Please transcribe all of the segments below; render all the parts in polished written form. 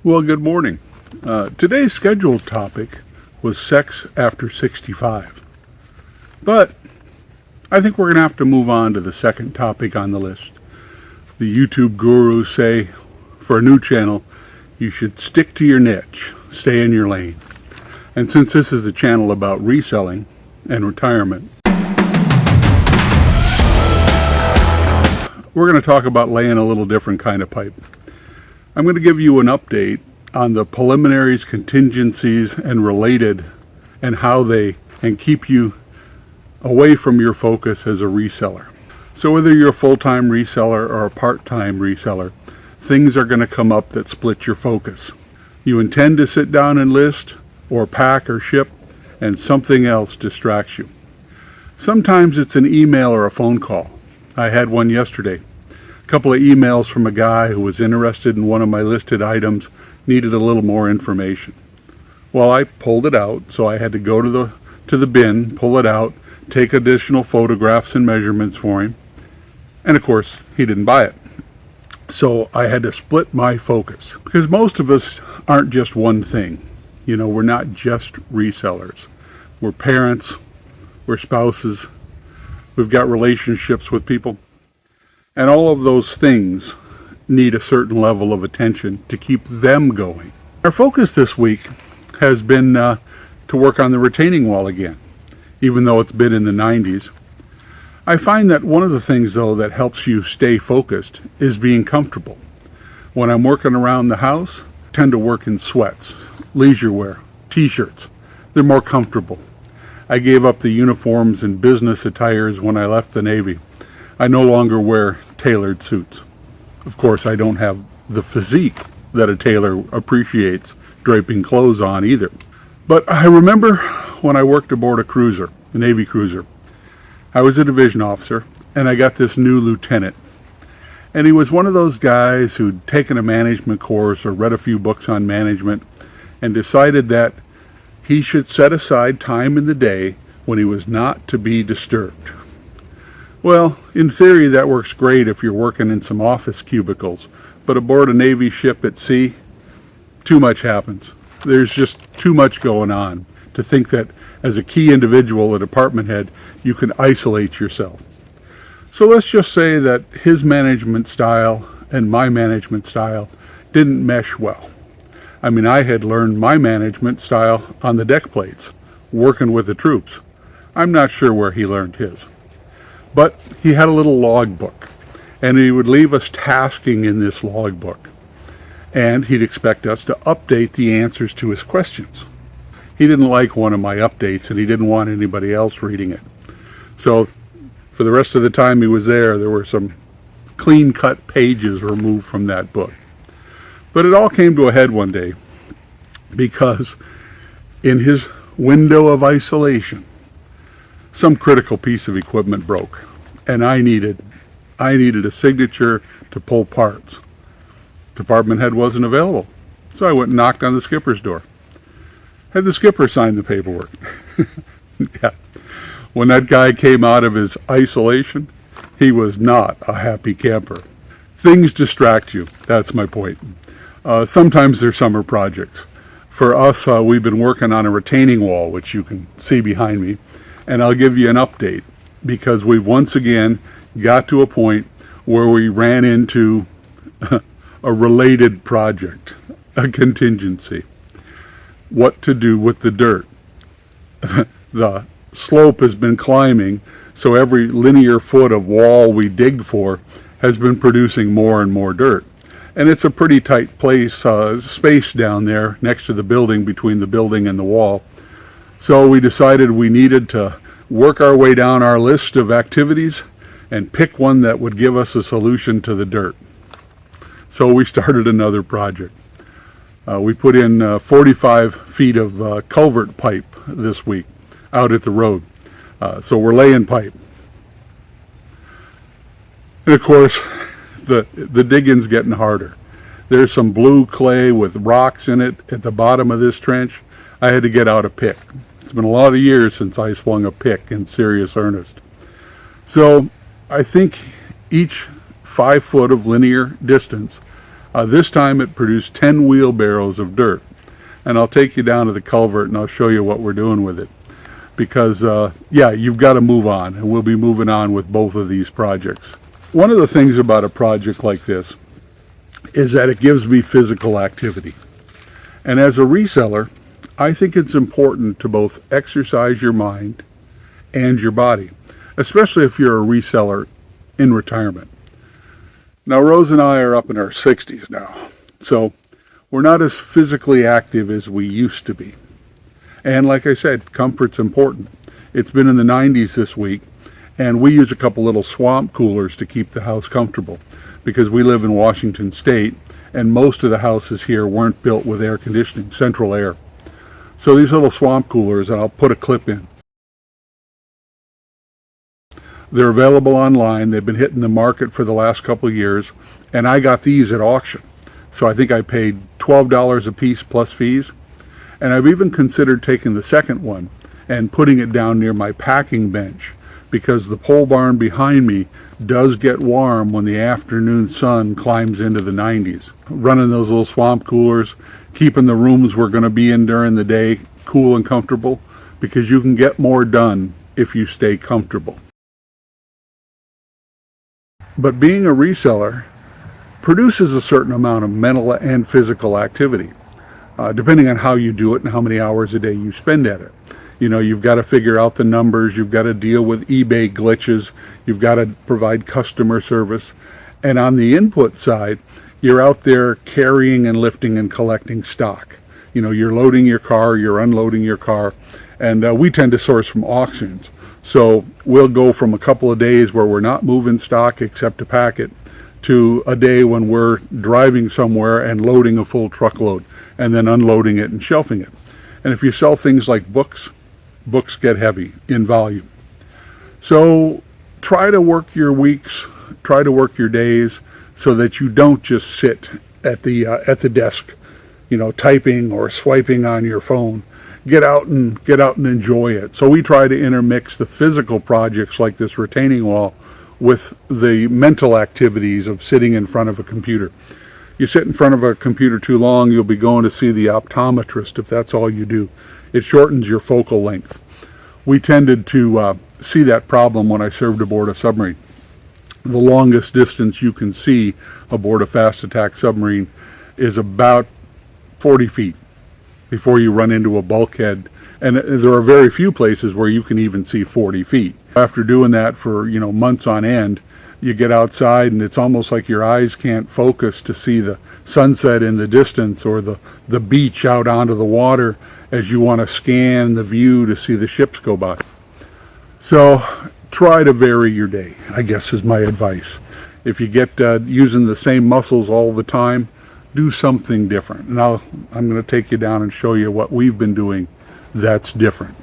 Well, good morning. Today's scheduled topic was sex after 65. But I think we're going to have to move on to the second topic on the list. The YouTube gurus say for a new channel, you should stick to your niche, stay in your lane. And since this is a channel about reselling and retirement, we're going to talk about laying a little different kind of pipe. I'm going to give you an update on the preliminaries, contingencies, and related, and how they can keep you away from your focus as a reseller. So whether you're a full-time reseller or a part-time reseller, things are going to come up that split your focus. You intend to sit down and list or pack or ship, and something else distracts you. Sometimes it's an email or a phone call. I had one yesterday. A couple of emails from a guy who was interested in one of my listed items, needed a little more information. Well, I pulled it out, so I had to go to the bin, pull it out, take additional photographs and measurements for him, and of course, he didn't buy it. So I had to split my focus, because most of us aren't just one thing. You know, we're not just resellers. We're parents, we're spouses, we've got relationships with people. And all of those things need a certain level of attention to keep them going. Our focus this week has been to work on the retaining wall again, even though it's been in the 90s. I find that one of the things, though, that helps you stay focused is being comfortable. When I'm working around the house, I tend to work in sweats, leisure wear, t-shirts. They're more comfortable. I gave up the uniforms and business attires when I left the Navy. I no longer wear tailored suits. Of course, I don't have the physique that a tailor appreciates draping clothes on either. But I remember when I worked aboard a cruiser, a Navy cruiser. I was a division officer, and I got this new lieutenant. And he was one of those guys who'd taken a management course or read a few books on management and decided that he should set aside time in the day when he was not to be disturbed. Well, in theory, that works great if you're working in some office cubicles, but aboard a Navy ship at sea, too much happens. There's just too much going on to think that as a key individual, a department head, you can isolate yourself. So let's just say that his management style and my management style didn't mesh well. I mean, I had learned my management style on the deck plates, working with the troops. I'm not sure where he learned his. But he had a little logbook, and he would leave us tasking in this logbook. And he'd expect us to update the answers to his questions. He didn't like one of my updates, and he didn't want anybody else reading it. So for the rest of the time he was there were some clean-cut pages removed from that book. But it all came to a head one day, because in his window of isolation, some critical piece of equipment broke, and I needed a signature to pull parts. Department head wasn't available, so I went and knocked on the skipper's door. Had the skipper sign the paperwork. Yeah. When that guy came out of his isolation, he was not a happy camper. Things distract you, that's my point. Sometimes they're summer projects. For us, we've been working on a retaining wall, which you can see behind me. And I'll give you an update, because we've once again got to a point where we ran into a related project, a contingency. What to do with the dirt. The slope has been climbing, so every linear foot of wall we dig for has been producing more and more dirt. And it's a pretty tight place, space down there next to the building, between the building and the wall. So we decided we needed to work our way down our list of activities and pick one that would give us a solution to the dirt. So we started another project. We put in 45 feet of culvert pipe this week out at the road. So we're laying pipe. And of course, the digging's getting harder. There's some blue clay with rocks in it at the bottom of this trench. I had to get out a pick. It's been a lot of years since I swung a pick in serious earnest. So I think each 5 foot of linear distance This time it produced 10 wheelbarrows of dirt. And I'll take you down to the culvert and I'll show you what we're doing with it. Because, yeah, you've got to move on, and we'll be moving on with both of these projects. One of the things about a project like this is that it gives me physical activity. And as a reseller, I think it's important to both exercise your mind and your body, especially if you're a reseller in retirement. Now, Rose and I are up in our 60s now, so we're not as physically active as we used to be. And like I said, comfort's important. It's been in the 90s this week, and we use a couple little swamp coolers to keep the house comfortable because we live in Washington State, and most of the houses here weren't built with air conditioning, central air. So these little swamp coolers, and I'll put a clip in. They're available online. They've been hitting the market for the last couple of years, and I got these at auction. So I think I paid $12 a piece plus fees. And I've even considered taking the second one and putting it down near my packing bench, because the pole barn behind me does get warm when the afternoon sun climbs into the 90s. Running those little swamp coolers, keeping the rooms we're going to be in during the day cool and comfortable, because you can get more done if you stay comfortable. But being a reseller produces a certain amount of mental and physical activity. Depending on how you do it and how many hours a day you spend at it. You know, you've got to figure out the numbers, you've got to deal with eBay glitches, you've got to provide customer service. And on the input side, you're out there carrying and lifting and collecting stock. You know, you're loading your car, you're unloading your car, and we tend to source from auctions. So we'll go from a couple of days where we're not moving stock except to pack it, to a day when we're driving somewhere and loading a full truckload and then unloading it and shelving it. And if you sell things like books, books get heavy in volume. So try to work your weeks, try to work your days so that you don't just sit at the desk, you know, typing or swiping on your phone. Get out and enjoy it. So we try to intermix the physical projects like this retaining wall with the mental activities of sitting in front of a computer. You sit in front of a computer too long, you'll be going to see the optometrist if that's all you do. It shortens your focal length. We tended to see that problem when I served aboard a submarine. The longest distance you can see aboard a fast attack submarine is about 40 feet before you run into a bulkhead. And there are very few places where you can even see 40 feet. After doing that for, you know, months on end, you get outside and it's almost like your eyes can't focus to see the sunset in the distance or the beach out onto the water as you want to scan the view to see the ships go by. So try to vary your day, I guess is my advice. If you get using the same muscles all the time, do something different. And I'm going to take you down and show you what we've been doing that's different.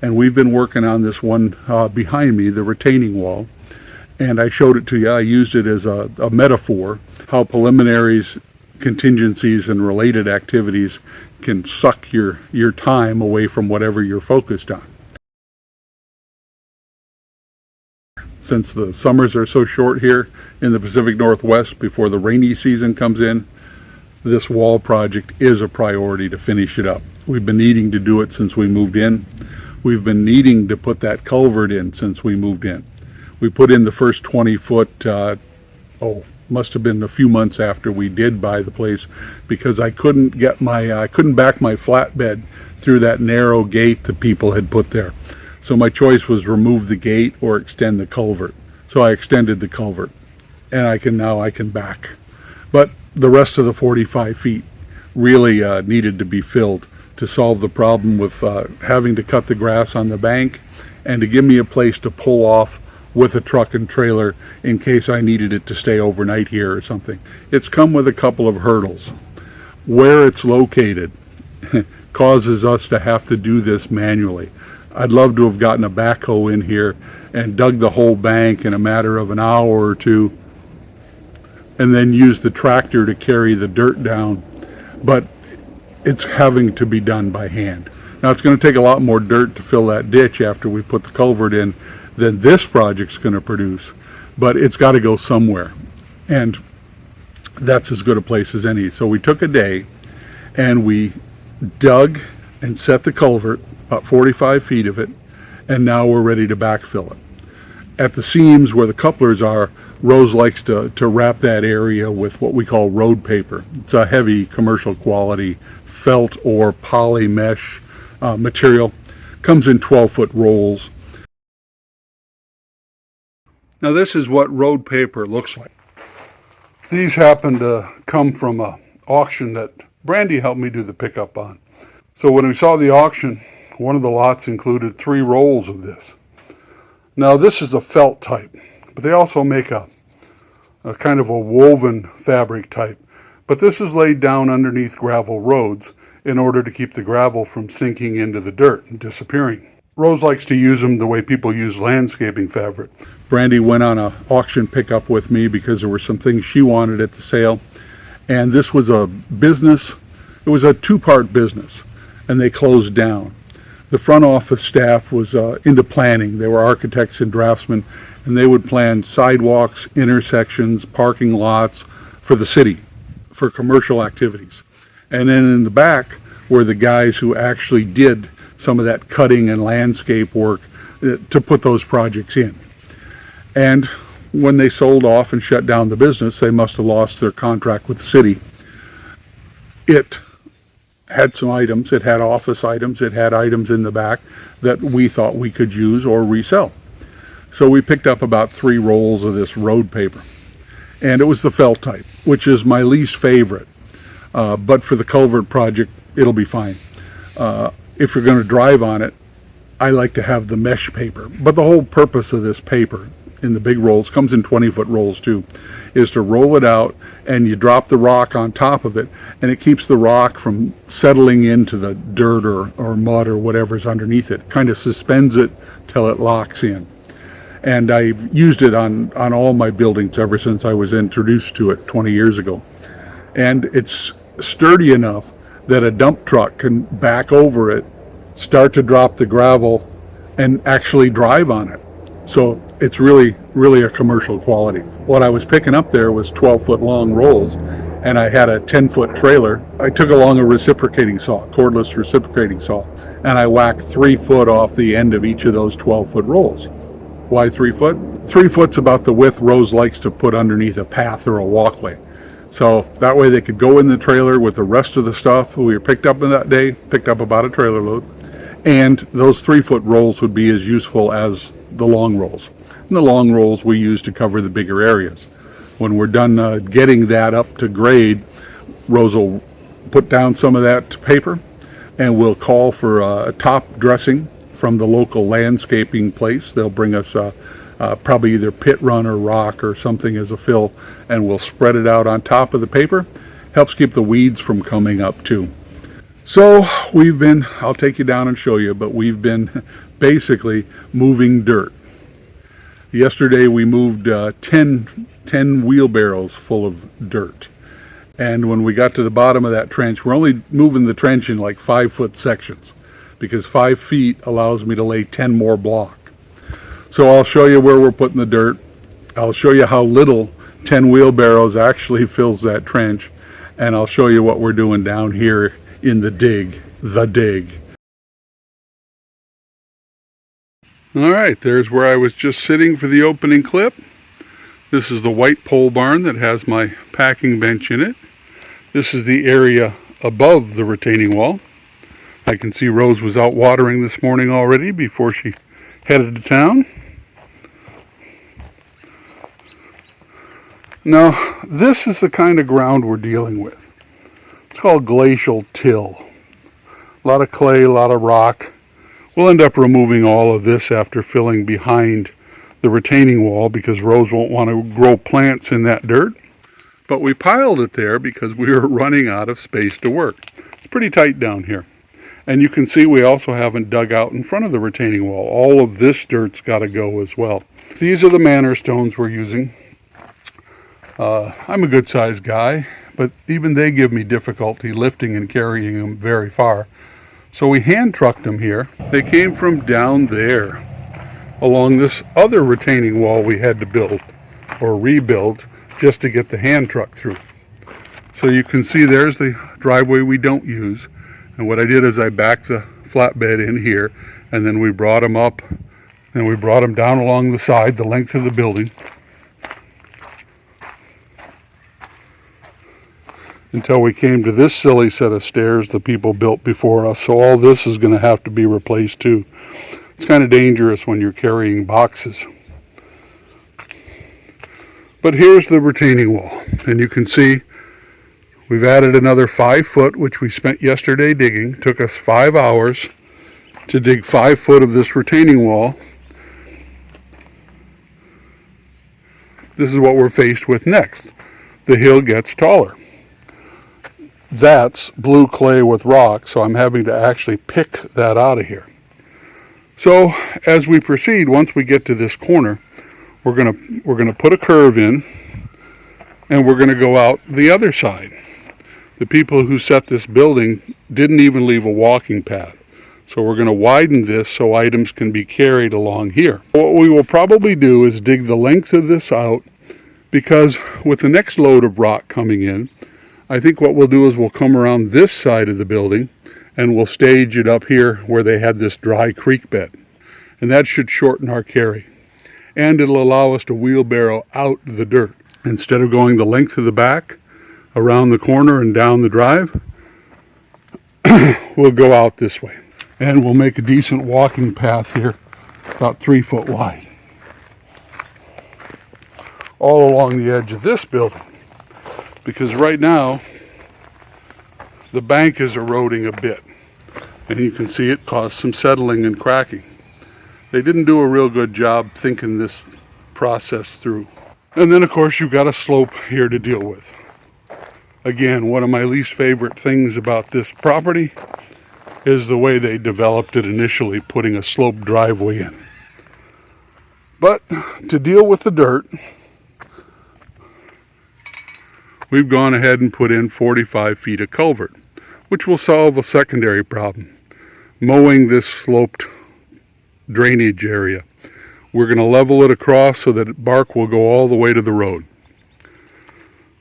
And we've been working on this one behind me, the retaining wall. And I showed it to you. I used it as a metaphor, how preliminaries, contingencies, and related activities can suck your time away from whatever you're focused on. Since the summers are so short here in the Pacific Northwest before the rainy season comes in, this wall project is a priority to finish it up. We've been needing to do it since we moved in. We've been needing to put that culvert in since we moved in. We put in the first 20 foot, must have been a few months after we did buy the place, because I couldn't back my flatbed through that narrow gate that people had put there. So my choice was remove the gate or extend the culvert. So I extended the culvert, and I can back. But the rest of the 45 feet really needed to be filled to solve the problem with having to cut the grass on the bank and to give me a place to pull off with a truck and trailer in case I needed it to stay overnight here or something. It's come with a couple of hurdles. Where it's located causes us to have to do this manually. I'd love to have gotten a backhoe in here and dug the whole bank in a matter of an hour or two and then use the tractor to carry the dirt down, but it's having to be done by hand. Now it's going to take a lot more dirt to fill that ditch after we put the culvert in than this project's going to produce, but it's got to go somewhere. And that's as good a place as any. So we took a day and we dug and set the culvert, about 45 feet of it, and now we're ready to backfill it. At the seams where the couplers are, Rose likes to wrap that area with what we call road paper. It's a heavy commercial quality felt or poly mesh material. Comes in 12-foot rolls. Now this is what road paper looks like. These happen to come from an auction that Brandy helped me do the pickup on. So when we saw the auction, one of the lots included 3 rolls of this. Now this is a felt type, but they also make a kind of a woven fabric type. But this is laid down underneath gravel roads in order to keep the gravel from sinking into the dirt and disappearing. Rose likes to use them the way people use landscaping fabric. Brandy went on an auction pickup with me because there were some things she wanted at the sale. And this was a business, it was a 2-part business, and they closed down. The front office staff was into planning. They were architects and draftsmen, and they would plan sidewalks, intersections, parking lots for the city, for commercial activities. And then in the back were the guys who actually did some of that cutting and landscape work to put those projects in. And when they sold off and shut down the business, they must have lost their contract with the city. It had some items, it had office items, it had items in the back that we thought we could use or resell. So we picked up about 3 rolls of this road paper. And it was the felt type, which is my least favorite. But for the culvert project, it'll be fine. If you're going to drive on it, I like to have the mesh paper. But the whole purpose of this paper in the big rolls, comes in 20-foot rolls too, is to roll it out and you drop the rock on top of it, and it keeps the rock from settling into the dirt or mud or whatever's underneath it. Kind of suspends it till it locks in. And I've used it on all my buildings ever since I was introduced to it 20 years ago. And it's sturdy enough that a dump truck can back over it, start to drop the gravel, and actually drive on it. So it's really, really a commercial quality. What I was picking up there was 12-foot long rolls, and I had a 10-foot trailer. I took along a reciprocating saw, cordless reciprocating saw, and I whacked 3 foot off the end of each of those 12-foot rolls. Why 3 foot? 3 foot's about the width Rose likes to put underneath a path or a walkway. So that way they could go in the trailer with the rest of the stuff we were picked up in that day, picked up about a trailer load, and those 3-foot rolls would be as useful as the long rolls. And the long rolls we use to cover the bigger areas. When we're done getting that up to grade, Rose will put down some of that paper, and we'll call for a top dressing from the local landscaping place. They'll bring us probably either pit run or rock or something as a fill, and we'll spread it out on top of the paper. Helps keep the weeds from coming up too. So I'll take you down and show you, but we've been basically moving dirt. Yesterday we moved 10 wheelbarrows full of dirt. And when we got to the bottom of that trench, we're only moving the trench in like 5-foot sections, because 5 feet allows me to lay 10 more block. So I'll show you where we're putting the dirt. I'll show you how little 10 wheelbarrows actually fills that trench. And I'll show you what we're doing down here in the dig. All right, there's where I was just sitting for the opening clip. This is the white pole barn that has my packing bench in it. This is the area above the retaining wall. I can see Rose was out watering this morning already before she headed to town. Now, this is the kind of ground we're dealing with. It's called glacial till. A lot of clay, a lot of rock. We'll end up removing all of this after filling behind the retaining wall, because Rose won't want to grow plants in that dirt. But we piled it there because we were running out of space to work. It's pretty tight down here. And you can see we also haven't dug out in front of the retaining wall. All of this dirt's got to go as well. These are the manor stones we're using. I'm a good sized guy, but even they give me difficulty lifting and carrying them very far. So we hand trucked them here. They came from down there along this other retaining wall we had to build or rebuild just to get the hand truck through. So you can see there's the driveway we don't use. And what I did is I backed the flatbed in here, and then we brought them up, and we brought them down along the side, the length of the building, until we came to this silly set of stairs the people built before us. So all this is going to have to be replaced too. It's kind of dangerous when you're carrying boxes. But here's the retaining wall, and you can see we've added another 5 foot, which we spent yesterday digging. It took us 5 hours to dig 5 foot of this retaining wall. This is what we're faced with next. The hill gets taller. That's blue clay with rock, so I'm having to actually pick that out of here. So as we proceed, once we get to this corner, we're gonna put a curve in, and we're gonna go out the other side. The people who set this building didn't even leave a walking path. So we're gonna widen this so items can be carried along here. What we will probably do is dig the length of this out, because with the next load of rock coming in, I think what we'll do is we'll come around this side of the building and we'll stage it up here where they had this dry creek bed. And that should shorten our carry. And it'll allow us to wheelbarrow out the dirt. Instead of going the length of the back, around the corner and down the drive, we'll go out this way. And we'll make a decent walking path here, about 3 foot wide, all along the edge of this building. Because right now, the bank is eroding a bit. And you can see it caused some settling and cracking. They didn't do a real good job thinking this process through. And then of course you've got a slope here to deal with. Again, one of my least favorite things about this property is the way they developed it initially, putting a sloped driveway in. But to deal with the dirt, we've gone ahead and put in 45 feet of culvert, which will solve a secondary problem, mowing this sloped drainage area. We're going to level it across so that bark will go all the way to the road.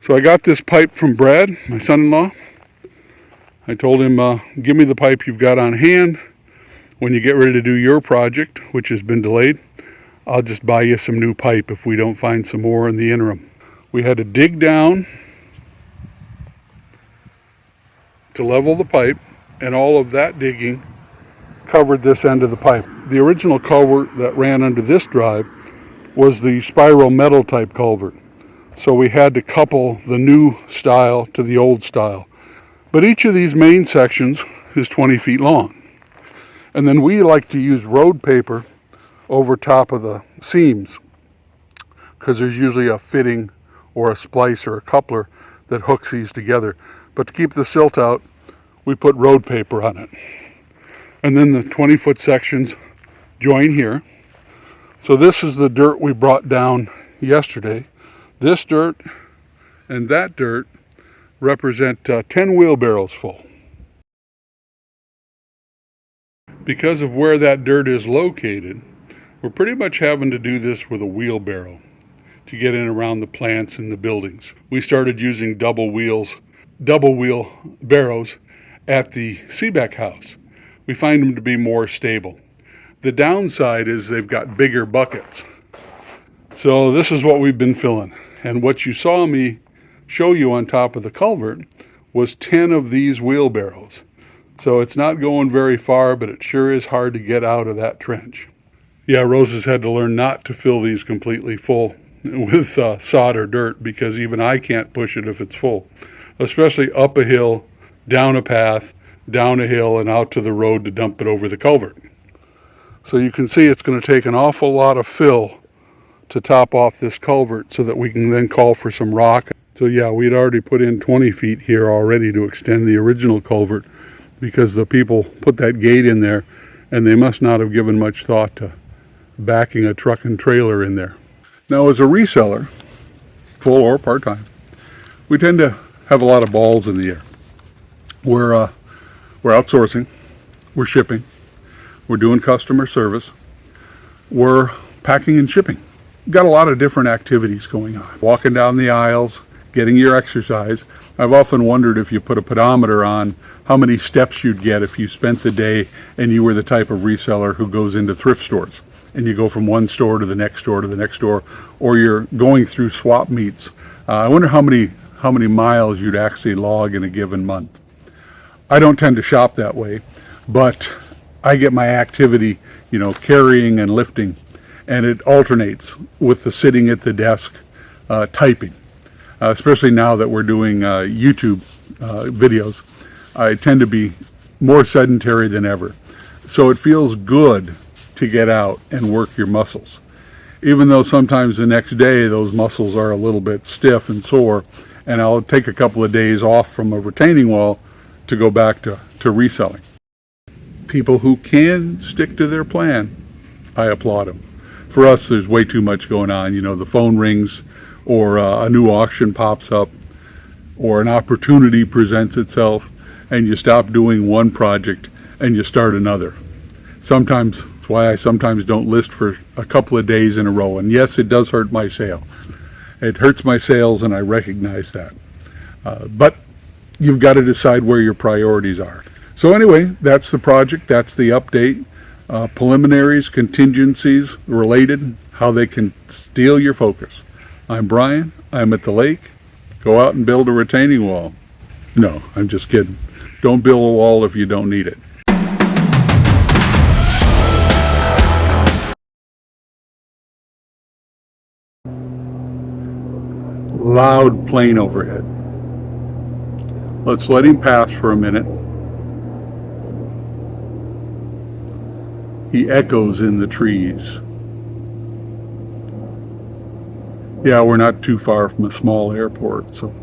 So I got this pipe from Brad, my son-in-law. I told him, give me the pipe you've got on hand. When you get ready to do your project, which has been delayed, I'll just buy you some new pipe if we don't find some more in the interim. We had to dig down to level the pipe, and all of that digging covered this end of the pipe. The original culvert that ran under this drive was the spiral metal type culvert. So we had to couple the new style to the old style. But each of these main sections is 20 feet long. And then we like to use road paper over top of the seams, because there's usually a fitting or a splice or a coupler that hooks these together. But to keep the silt out, we put road paper on it. And then the 20-foot sections join here. So this is the dirt we brought down yesterday. This dirt and that dirt represent 10 wheelbarrows full. Because of where that dirt is located, we're pretty much having to do this with a wheelbarrow to get in around the plants and the buildings. We started using double wheel barrows at the Seebeck house. We find them to be more stable. The downside is they've got bigger buckets. So this is what we've been filling. And what you saw me show you on top of the culvert was 10 of these wheelbarrows. So it's not going very far, but it sure is hard to get out of that trench. Yeah, Rose has had to learn not to fill these completely full with sod or dirt, because even I can't push it if it's full, especially up a hill, down a path, down a hill, and out to the road to dump it over the culvert. So you can see it's going to take an awful lot of fill to top off this culvert so that we can then call for some rock. So yeah, we'd already put in 20 feet here already to extend the original culvert, because the people put that gate in there and they must not have given much thought to backing a truck and trailer in there. Now, as a reseller, full or part-time, we tend to have a lot of balls in the air. We're outsourcing, we're shipping, we're doing customer service, we're packing and shipping. Got a lot of different activities going on. Walking down the aisles, getting your exercise, I've often wondered if you put a pedometer on how many steps you'd get if you spent the day and you were the type of reseller who goes into thrift stores and you go from one store to the next store to the next store, or you're going through swap meets. I wonder how many miles you'd actually log in a given month. I don't tend to shop that way, but I get my activity, carrying and lifting, and it alternates with the sitting at the desk typing. Especially now that we're doing YouTube videos, I tend to be more sedentary than ever. So it feels good to get out and work your muscles. Even though sometimes the next day those muscles are a little bit stiff and sore, and I'll take a couple of days off from a retaining wall to go back to reselling. People who can stick to their plan, I applaud them. For us, there's way too much going on. The phone rings, or a new auction pops up, or an opportunity presents itself, and you stop doing one project and you start another. Sometimes, that's why I sometimes don't list for a couple of days in a row. And yes, it does hurt my sale. It hurts my sales, and I recognize that. But you've got to decide where your priorities are. So anyway, that's the project, that's the update. Preliminaries, contingencies, related, how they can steal your focus. I'm Brian, I'm at the lake. Go out and build a retaining wall. No, I'm just kidding. Don't build a wall if you don't need it. Loud plane overhead. Let's let him pass for a minute. He echoes in the trees. Yeah, we're not too far from a small airport, so